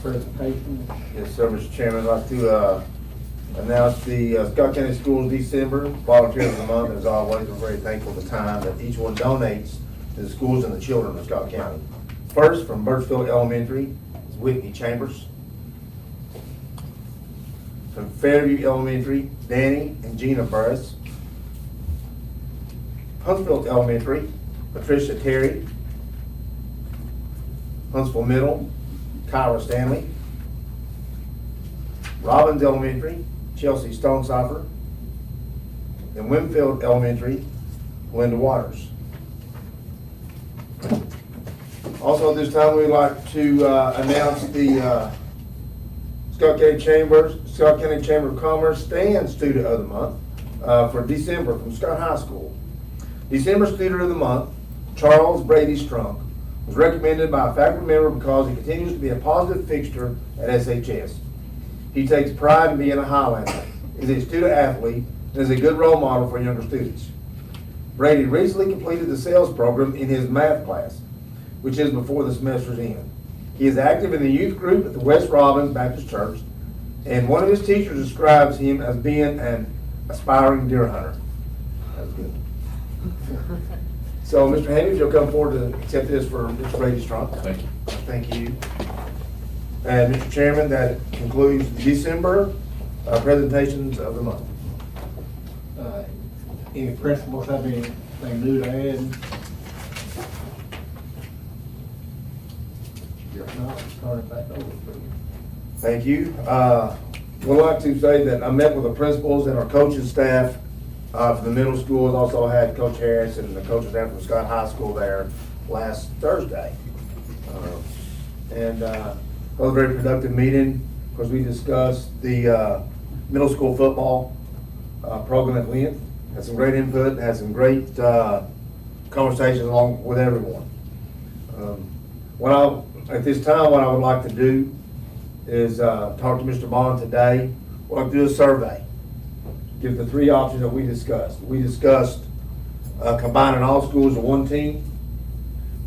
presentation. Yes, sir, Mr. Chairman. I'd like to announce the Scott County Schools December Volunteers of the Month. As always, we're very thankful for the time that each one donates to the schools and the children of Scott County. First, from Birchfield Elementary, is Whitney Chambers. From Fairview Elementary, Danny and Gina Burris. Huntsville Elementary, Patricia Terry. Huntsville Middle, Kyra Stanley. Robbins Elementary, Chelsea Stonesoffer. And Winfield Elementary, Linda Waters. Also at this time, we'd like to announce the Scott County Chamber of Commerce Stand Student of the Month for December from Scott High School. December Student of the Month, Charles Brady Strunk, was recommended by a faculty member because he continues to be a positive fixture at SHS. He takes pride in being a Highlander, is a student athlete, and is a good role model for younger students. Brady recently completed the sales program in his math class, which is before the semester's end. He is active in the youth group at the West Robbins Baptist Church, and one of his teachers describes him as being an aspiring deer hunter. That's good. So, Mr. Haney, if you'll come forward to accept this for Mr. Brady Strunk. Thank you. Thank you. And Mr. Chairman, that concludes December presentations of the month. Any principals have anything new to add? If not, turn it back over to you. Thank you. Would like to say that I met with the principals and our coaching staff for the middle schools. Also had Coach Harris and the coaching staff from Scott High School there last Thursday. And it was a very productive meeting because we discussed the middle school football program at length. Had some great input, had some great conversations along with everyone. At this time, what I would like to do is talk to Mr. Bond today. We'll have to do a survey. Give the three options that we discussed. We discussed combining all schools in one team.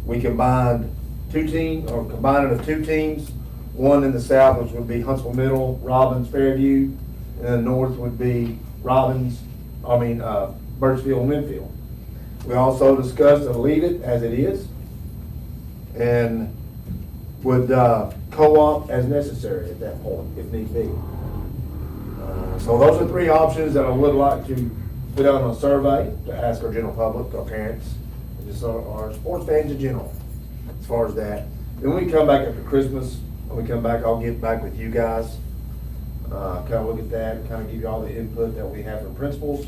We combined combining of two teams. One in the south, which would be Huntsville Middle, Robbins, Fairview, and the north would be Birchfield and Winfield. We also discussed to leave it as it is and would co-op as necessary at that point, if need be. So those are three options that I would like to put out on a survey to ask our general public, our parents, and just our sports fans in general, as far as that. Then when we come back after Christmas, when we come back, I'll get back with you guys, kind of look at that, kind of give you all the input that we have from principals,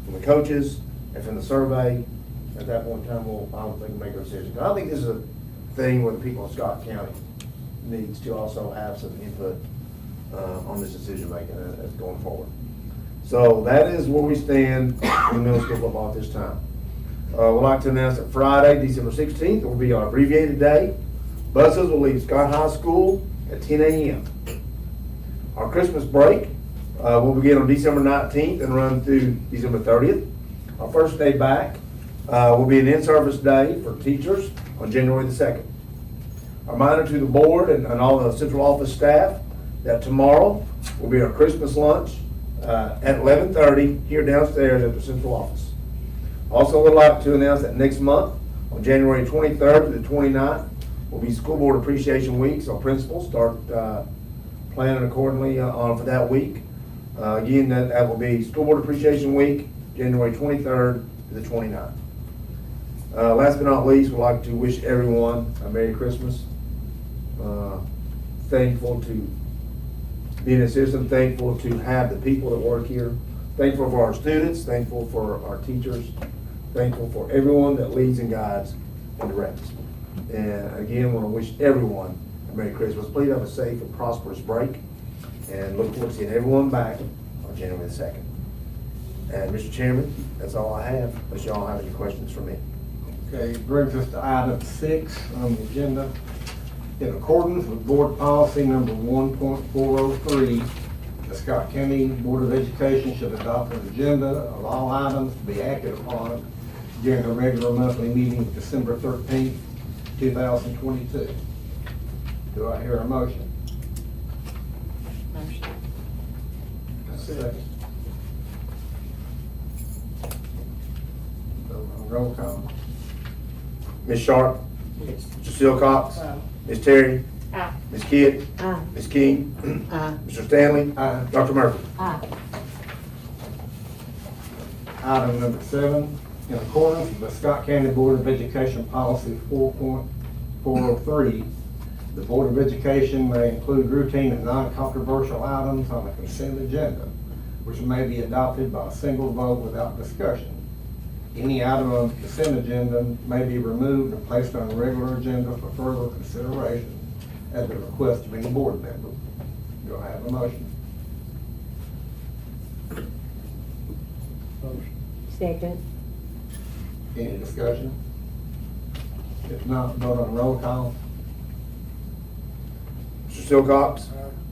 from the coaches, and from the survey. At that point in time, I would think make a decision. I think this is a thing where the people of Scott County needs to also have some input on this decision making as going forward. So that is where we stand in middle school football at this time. We'd like to announce that Friday, December 16th, will be our abbreviated day. Buses will leave Scott High School at 10 a.m. Our Christmas break will begin on December 19th and run through December 30th. Our first day back will be an in-service day for teachers on January the 2nd. A reminder to the board and all the central office staff that tomorrow will be our Christmas lunch at 11:30 here downstairs at the central office. Also would like to announce that next month, on January 23rd to the 29th, will be School Board Appreciation Week, so principals start planning accordingly for that week. Again, that will be School Board Appreciation Week, January 23rd to the 29th. Last but not least, we'd like to wish everyone a Merry Christmas. Thankful to be in a system, thankful to have the people that work here, thankful for our students, thankful for our teachers, thankful for everyone that leads and guides and directs. And again, want to wish everyone a Merry Christmas. Please have a safe and prosperous break, and look forward to seeing everyone back on January the 2nd. And Mr. Chairman, that's all I have, unless y'all have any questions for me. Okay, brings us to item 6 on the agenda. In accordance with Board Policy Number 1.403, the Scott County Board of Education should adopt an agenda of all items to be acted upon during the regular monthly meeting December 13th, 2022. Do I hear a motion? Second. Vote on roll call. Ms. Sharp? Yes. Mr. Silcox? Aye. Ms. Terry? Aye. Ms. Kidd? Aye. Ms. King? Aye. Mr. Stanley? Aye. Dr. Murphy? Aye. Item number 7, in accordance with the Scott County Board of Education Policy 4.403, the Board of Education may include routine and non-controversial items on the consent agenda, which may be adopted by a single vote without discussion. Any item on the consent agenda may be removed and placed on the regular agenda for further consideration at the request of any board member. Do I have a motion? Second. Any discussion? If not, vote on roll call. Mr. Silcox?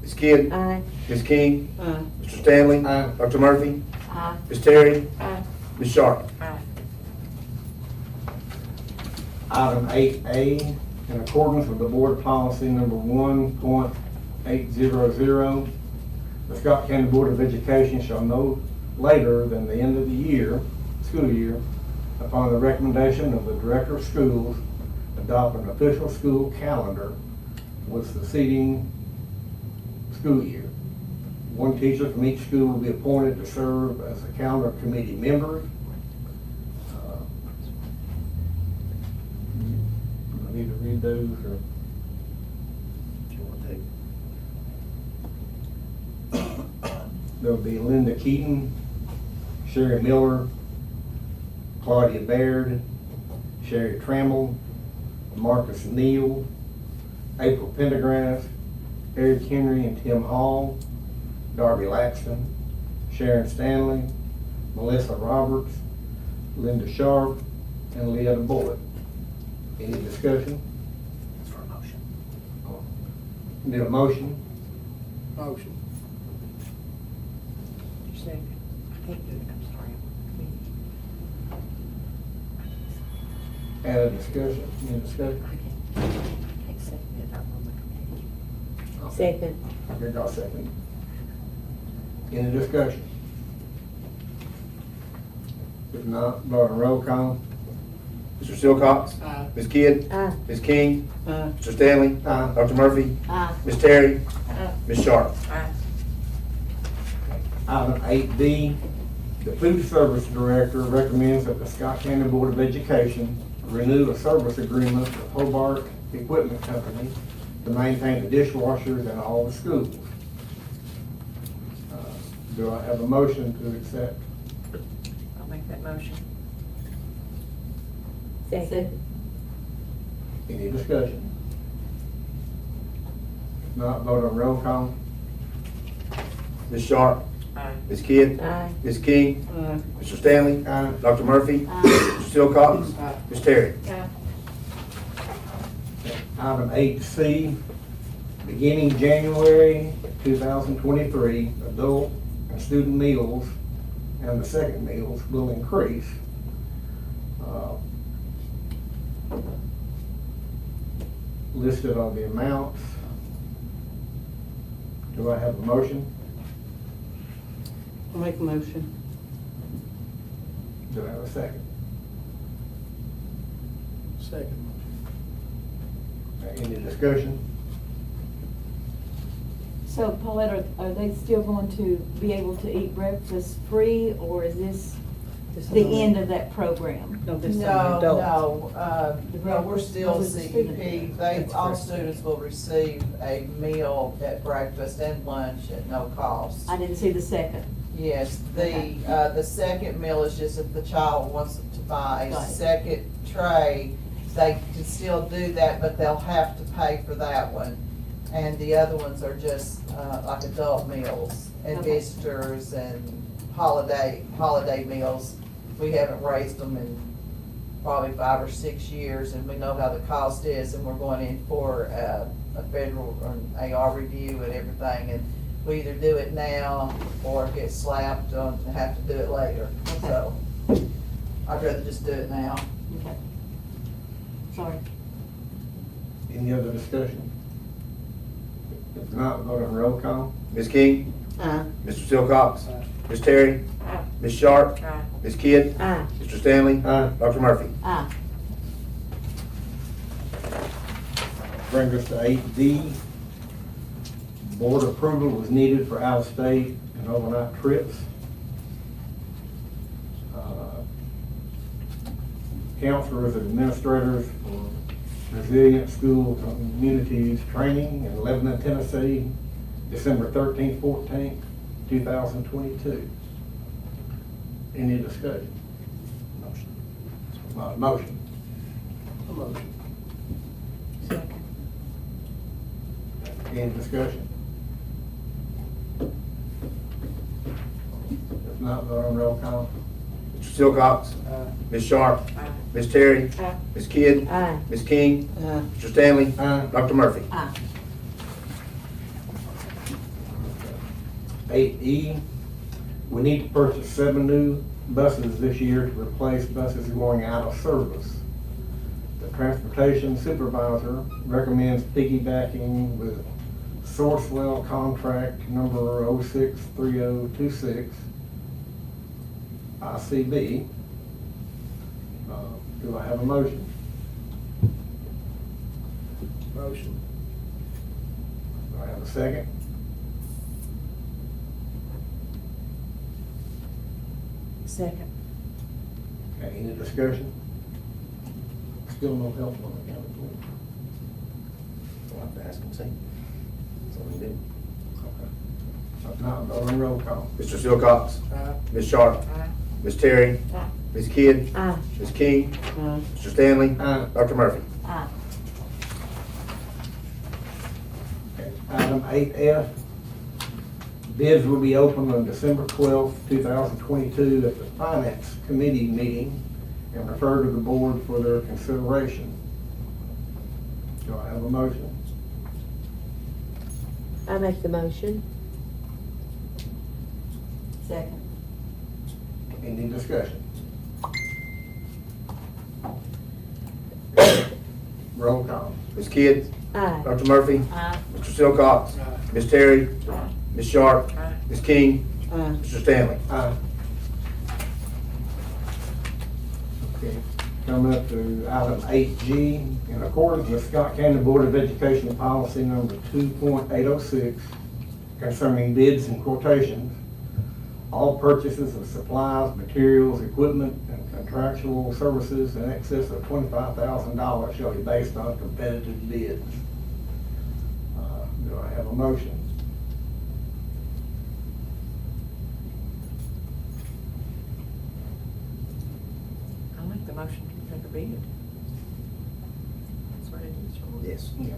Ms. Kidd? Aye. Ms. King? Aye. Mr. Stanley? Aye. Dr. Murphy? Aye. Ms. Terry? Aye. Ms. Sharp? Aye. Item 8A, in accordance with the board policy number 1.800, the Scott County Board of Education shall no later than the end of the year, school year, upon the recommendation of the Director of Schools, adopt an official school calendar with succeeding school year. One teacher from each school will be appointed to serve as a calendar committee member. I need to read those, or? Do you want to take? There'll be Linda Keaton, Sherry Miller, Claudia Baird, Sherry Trammell, Marcus Neal, April Pendergrass, Eric Henry and Tim Hall, Darby Laxton, Sharon Stanley, Melissa Roberts, Linda Sharp, and Leah Boyd. Any discussion? For a motion. Need a motion? Motion. Second. I can't do it, I'm sorry. Add a discussion? Any discussion? I can't second it, I'm on the committee. Second. Here, I'll second. Any discussion? If not, vote on roll call. Mr. Silcox? Aye. Ms. Kidd? Aye. Ms. King? Aye. Mr. Stanley? Aye. Dr. Murphy? Aye. Ms. Terry? Aye. Ms. Sharp? Aye. Item 8B, the food service director recommends that the Scott County Board of Education renew a service agreement with Hobart Equipment Company to maintain the dishwashers in all the schools. Do I have a motion to accept? I'll make that motion. Second. Any discussion? If not, vote on roll call. Ms. Sharp? Aye. Ms. Kidd? Aye. Ms. King? Aye. Mr. Stanley? Aye. Dr. Murphy? Aye. Mr. Silcox? Aye. Ms. Terry? Aye. Item 8C, beginning January 2023, adult and student meals and the second meals will increase. Listed are the amounts. Do I have a motion? I'll make a motion. Do I have a second? Second. Any discussion? So Paulette, are they still going to be able to eat breakfast free, or is this the end of that program? No, this is No, adults. no, we're still With the student. CEP. That's All correct. students will receive a meal at breakfast and lunch at no cost. I didn't see the second. Yes, Okay. the second meal is just if the child wants to buy Got a it. second tray, they can still do that, but they'll have to pay for that one. And the other ones are just, like adult meals and Okay. visitors and holiday meals. We haven't raised them in probably 5 or 6 years, and we know how the cost is, and we're going in for a federal or an AR review and everything, and we either do it now or get slapped on and have to do it later. Okay. So I'd rather just do it now. Okay. Sorry. Any other discussion? If not, vote on roll call. Ms. King? Aye. Mr. Silcox? Ms. Terry? Ms. Sharp? Aye. Ms. Kidd? Aye. Mr. Stanley? Aye. Dr. Murphy? Aye. Brings us to 8D. Board approval was needed for out-of-state and overnight trips. Counselors and administrators for Resilient Schools and Communities Training in Lebanon, Tennessee, December 13th, 14th, 2022. Any discussion? Motion. Second. Any discussion? If not, vote on roll call. Mr. Silcox? Ms. Sharp? Aye. Ms. Terry? Aye. Ms. Kidd? Aye. Ms. King? Aye. Mr. Stanley? Aye. Dr. Murphy? Aye. 8E, we need to purchase 7 new buses this year to replace buses going out of service. The transportation supervisor recommends piggybacking with Sourcewell contract number 063026, ICB. Do I have a motion? Motion. Do I have a second? Second. Okay, any discussion? Still no help on the county board. We'll have to ask and see. That's all we do. Okay. If not, vote on roll call. Mr. Silcox? Ms. Sharp? Aye. Ms. Terry? Aye. Ms. Kidd? Aye. Ms. King? Aye. Mr. Stanley? Aye. Dr. Murphy? Aye. Okay. Item 8F, bids will be open on December 12th, 2022 at the Finance Committee meeting and refer to the board for their consideration. Do I have a motion? I make the motion. Second. Any discussion? Roll call. Ms. Kidd? Aye. Dr. Murphy? Aye. Mr. Silcox? Ms. Terry? Ms. Sharp? Aye. Ms. King? Aye. Mr. Stanley? Aye. Okay, coming up to item 8G, in accordance with Scott County Board of Education policy number 2.806 concerning bids and quotations, all purchases of supplies, materials, equipment, and contractual services in excess of $25,000 shall be based on competitive bids. Do I have a motion? I'll make the motion to take a bid. That's what it is, George. Yes. Yeah.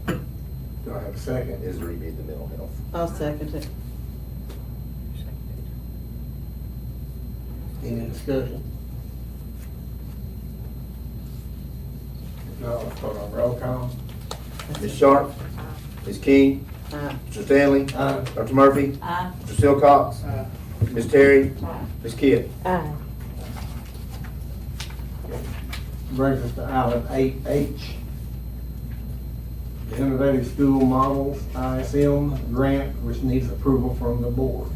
Do I have a second? Is to rebid the mental health. I'll second it. Seconded. Any discussion? If not, let's vote on roll call. Ms. Sharp? Aye. Ms. King? Aye. Mr. Stanley? Aye. Dr. Murphy? Aye. Mr. Silcox? Ms. Terry? Ms. Kidd? Aye. Brings us to item 8H. The Innovative School Models ISM grant, which needs approval from the board.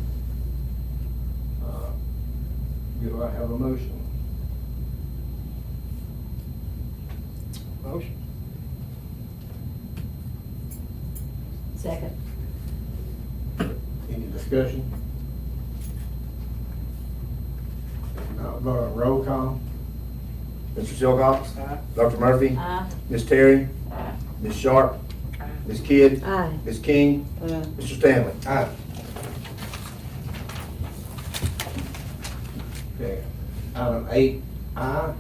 Do I have a motion? Motion. Second. Any discussion? If not, vote on roll call. Mr. Silcox? Dr. Murphy? Aye. Ms. Terry? Ms. Sharp? Aye. Ms. Kidd? Aye. Ms. King? Aye. Mr. Stanley? Aye. Okay, item 8I,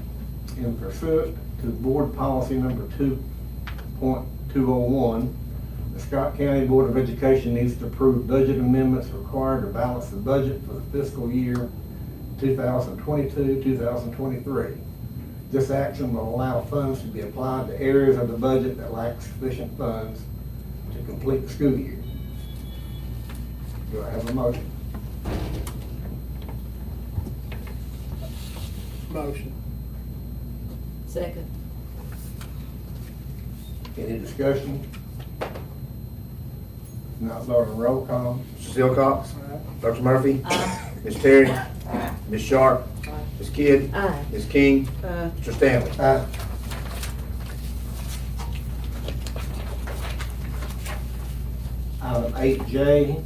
in pursuant to board policy number 2.201, the Scott County Board of Education needs to approve budget amendments required to balance the budget for the fiscal year 2022-2023. This action will allow funds to be applied to areas of the budget that lack sufficient funds to complete the school year. Do I have a motion? Motion. Second. Any discussion? Not starting roll call. Mr. Silcox? Dr. Murphy? Ms. Terry? Ms. Sharp? Ms. Kidd? Aye. Ms. King? Aye. Mr. Stanley? Aye. Item 8J,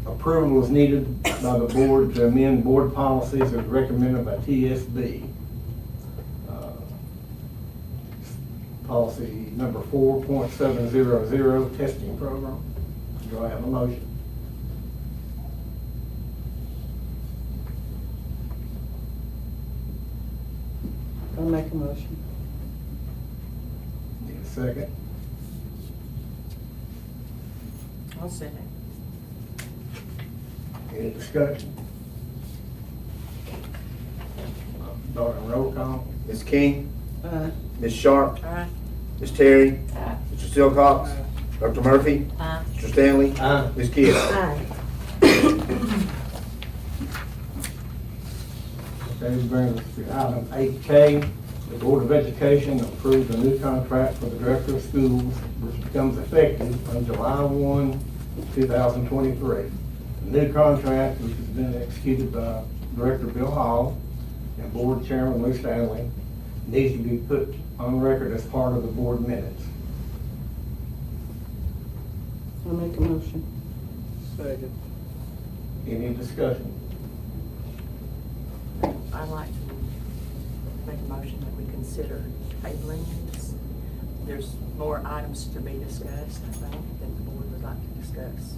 approval is needed by the board to amend board policies as recommended by TSB. Policy number 4.700, testing program. Do I have a motion? I'll make a motion. Need a second? I'll second. Any discussion? Starting roll call. Ms. King? Aye. Ms. Sharp? Aye. Ms. Terry? Mr. Silcox? Dr. Murphy? Aye. Mr. Stanley? Aye. Ms. Kidd? Aye. Okay, this brings us to item 8K. The Board of Education approved a new contract for the Director of Schools, which becomes effective on July 1, 2023. The new contract, which has been executed by Director Bill Hall and Board Chairman Lou Stanley, needs to be put on record as part of the board minutes. I'll make a motion. Second. Any discussion? I'd like to make a motion that we consider tabling this. There's more items to be discussed, I think, that the board would like to discuss.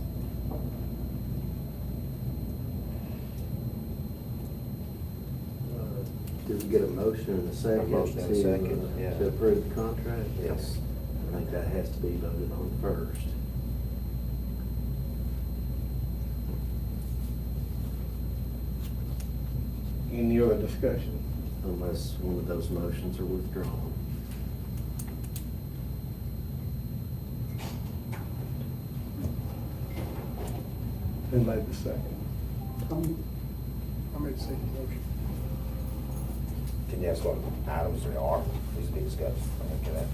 Did we get a motion and a second? A motion and a second, yeah. To approve the contract? Yes. I think that has to be voted on first. Any other discussion? Unless one of those motions are withdrawn. Who made the second? Tony. I made the second motion. Can you ask what items there are, needs to be discussed? Okay, that.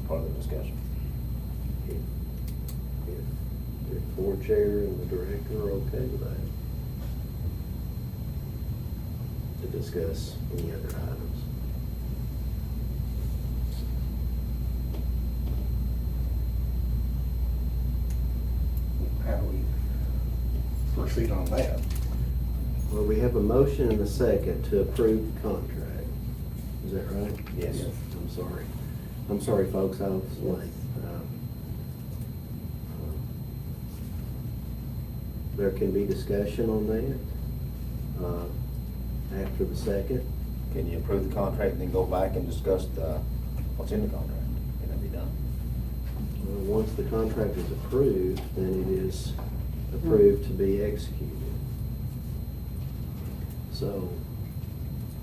Part of the discussion. If board chair and the director are okay with that. To discuss any other items. How do we proceed on that? Well, we have a motion and a second to approve the contract. Is that right? Yes. I'm sorry. I'm sorry, folks, I was late. There can be discussion on that after the second. Can you approve the contract and then go back and discuss what's in the contract? Can that be done? Once the contract is approved, then it is approved to be executed. So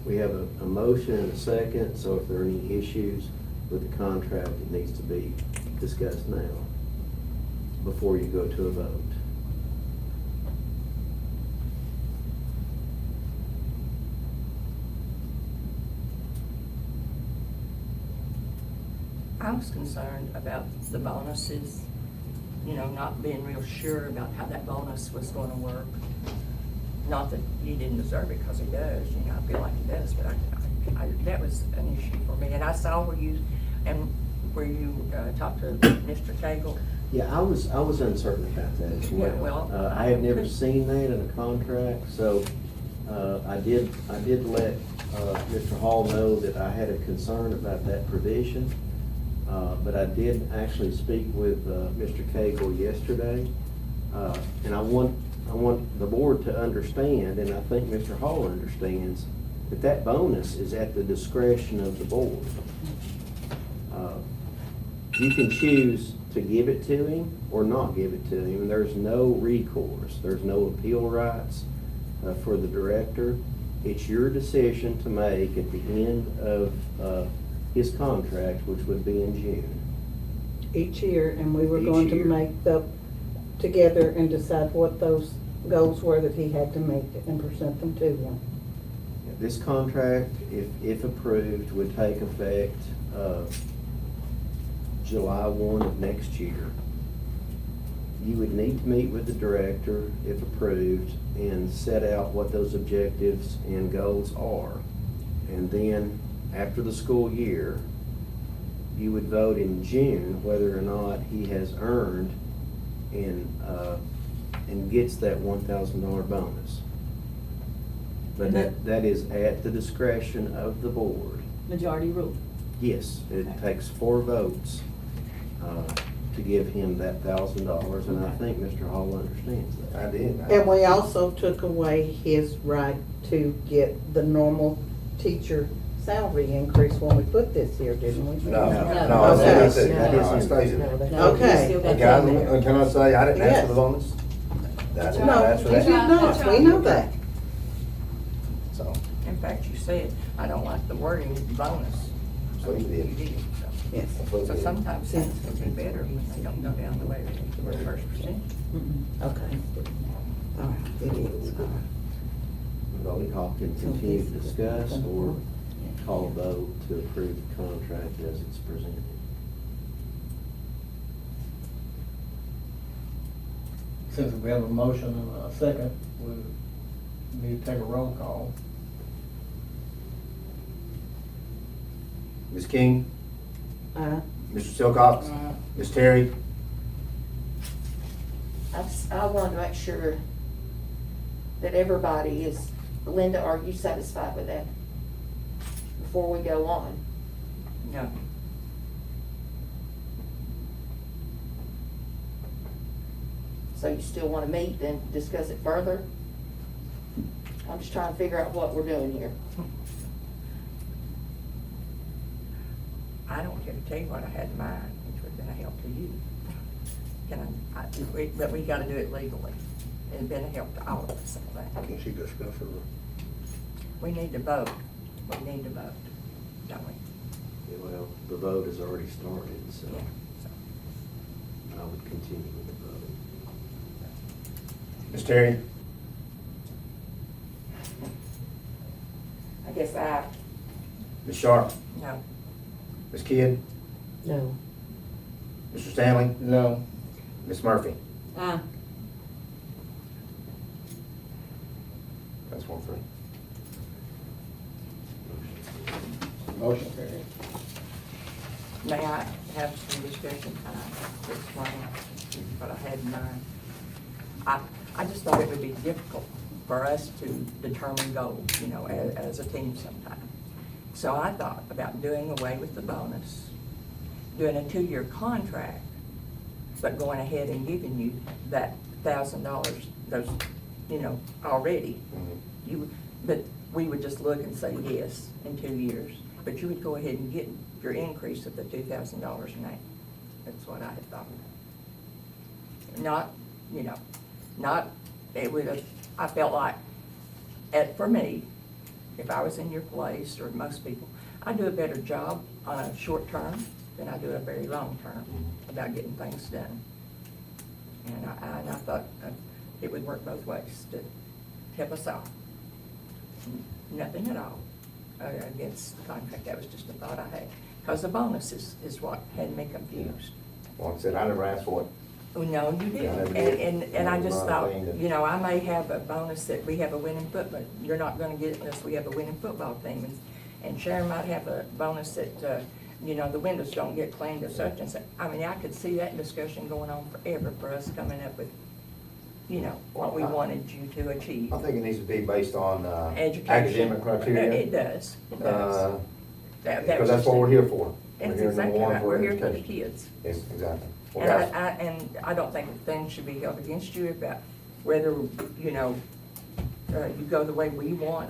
we have a motion and a second, so if there are any issues with the contract, it needs to be discussed now before you go to a vote. I was concerned about the bonuses, you know, not being real sure about how that bonus was gonna work. Not that he didn't deserve it, because he does, you know, I feel like he does, but that was an issue for me. And I saw where you talked to Mr. Cagle. Yeah, I was uncertain about that as Yeah, well. well, I have never seen that in a contract, so I did let Mr. Hall know that I had a concern about that provision. But I did actually speak with Mr. Cagle yesterday, and I want the board to understand, and I think Mr. Hall understands, that bonus is at the discretion of the board. You can choose to give it to him or not give it to him, and there's no recourse, there's no appeal rights for the director. It's your decision to make at the end of his contract, which would be in June. Each year, and we were Each going to year. make together and decide what those goals were that he had to meet and present them to him. This contract, if approved, would take effect July 1 of next year, you would need to meet with the director, if approved, and set out what those objectives and goals are. And then, after the school year, you would vote in June whether or not he has earned and gets that $1,000 bonus. But that is at the discretion of the board. Majority rule. Yes, it takes 4 votes to give him that $1,000, and I think Mr. Hall understands that. I did. And we also took away his right to get the normal teacher salary increase when we put this here, didn't we? No, No. no, Okay. that's it. That No, is it stays in No, there. they- Okay. Still got And that guys, in there. can I say, I didn't ask for the Yes. bonus? That's No, that's you for did that. not, we know that. So, In fact, you said, I don't like the wording bonus. So you did. You did, so. Yes. that's what So it is. sometimes things can be better when they don't go down the way of the first percent. Okay. All right, it is. All right. We all can continue to discuss or call a vote to approve the contract as it's presented. Since we have a motion and a second, we need to take a roll call. Ms. King, Mr. Silcox, Ms. Terry, I want to make sure that everybody is, Linda, are you satisfied with that? Before we go on? No. So you still want to meet and discuss it further? I'm just trying to figure out what we're doing here. I don't care to tell you what I had in mind, which would have been a help to you. But we gotta do it legally. It'd been a help to all of us, I think. Can she discuss it? We need to vote. We need to vote, don't we? Yeah, well, the vote has already started, so Yeah. So, I would continue with the vote. Ms. Terry, I guess I, Ms. Sharp, no. Ms. Kidd, No. Mr. Stanley, No. Ms. Murphy. Aye. That's 1-3. Motion carried. May I have some discussion time to explain what I had in mind? I just thought it would be difficult for us to determine goals, you know, as a team sometime. So I thought about doing away with the bonus, doing a 2-year contract, but going ahead and giving you that $1,000, those, you know, already. But we would just look and say yes in 2 years, but you would go ahead and get your increase of the $2,000 in that. That's what I had thought. Not, you know, not, it would have, I felt like, for me, if I was in your place, or most people, I do a better job on a short term than I do a very long term about getting things done. And I thought it would work both ways to help us all. Nothing at all against the contract. That was just a thought I had. Because the bonus is what had me confused. Like I said, I never asked for it. Oh, no, you Yeah, I didn't. never did. And I It was just my thought, thing to- you know, I may have a bonus that we have a winning football. You're not gonna get it unless we have a winning football team. And Sharon might have a bonus that, you know, the windows don't get cleaned or such and such. I mean, I could see that discussion going on forever for us coming up with, you know, what we wanted you to achieve. I think it needs to be based on Education. academic criteria. It does, it does. That Because was that's what just we're it. here for. We're That's here, exactly number one, right. We're here for the education. kids. Yes, exactly. Well, And guys, I don't think things should be held against you about whether, you know, you go the way we want,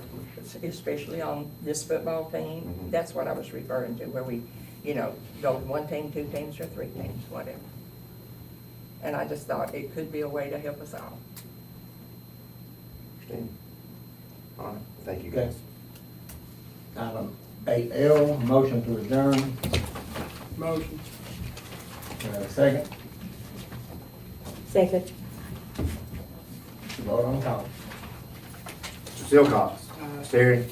especially on this football team. Mhm. That's what I was referring to, where we, you know, go with 1 team, 2 teams, or 3 teams, whatever. And I just thought it could be a way to help us all. Christine? All right, thank you Okay. guys. Item 8L, motion to adjourn. Motion. Second, Second. vote on call. Mr. Silcox, Ms. Terry,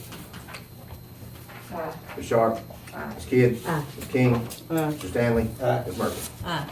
Ms. Sharp, Ms. Kidd? Aye. Ms. King? Aye. Mr. Stanley? Aye. Ms. Murphy? Aye.